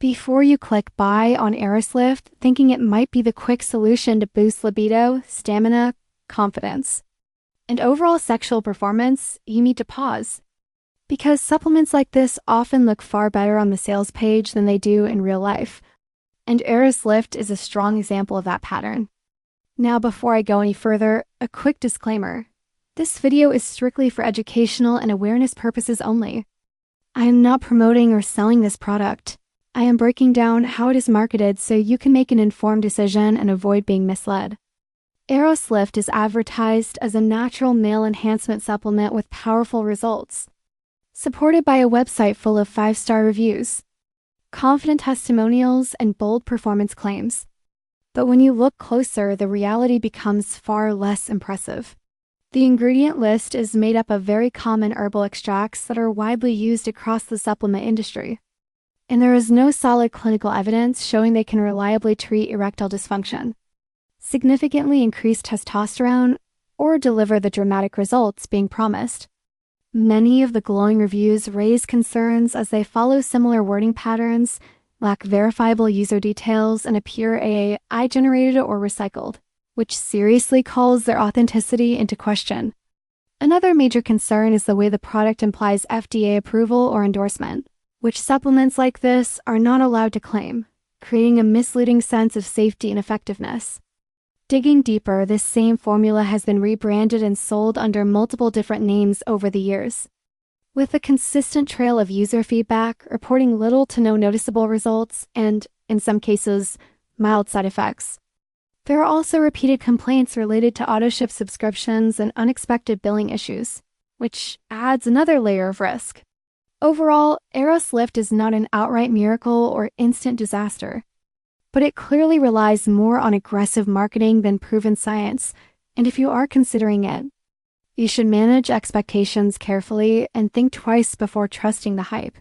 before you click buy on Eros Lift, thinking it might be the quick solution to boost libido, stamina, confidence, and overall sexual performance, you need to pause. Because supplements like this often look far better on the sales page than they do in real life. And Eros Lift is a strong example of that pattern. Now, before I go any further, a quick disclaimer. This video is strictly for educational and awareness purposes only. I am not promoting or selling this product. I am breaking down how it is marketed so you can make an informed decision and avoid being misled. Eros Lift is advertised as a natural male enhancement supplement with powerful results, supported by a website full of 5-star reviews, confident testimonials, and bold performance claims. But when you look closer, the reality becomes far less impressive. The ingredient list is made up of very common herbal extracts that are widely used across the supplement industry. And there is no solid clinical evidence showing they can reliably treat erectile dysfunction, significantly increase testosterone, or deliver the dramatic results being promised. Many of the glowing reviews raise concerns as they follow similar wording patterns, lack verifiable user details, and appear AI generated or recycled, which seriously calls their authenticity into question. Another major concern is the way the product implies FDA approval or endorsement, which supplements like this are not allowed to claim, creating a misleading sense of safety and effectiveness. Digging deeper, this same formula has been rebranded and sold under multiple different names over the years, with a consistent trail of user feedback reporting little to no noticeable results and, in some cases, mild side effects. There are also repeated complaints related to auto-ship subscriptions and unexpected billing issues, which adds another layer of risk. Overall, Eros Lift is not an outright miracle or instant disaster, but it clearly relies more on aggressive marketing than proven science, and if you are considering it, you should manage expectations carefully and think twice before trusting the hype.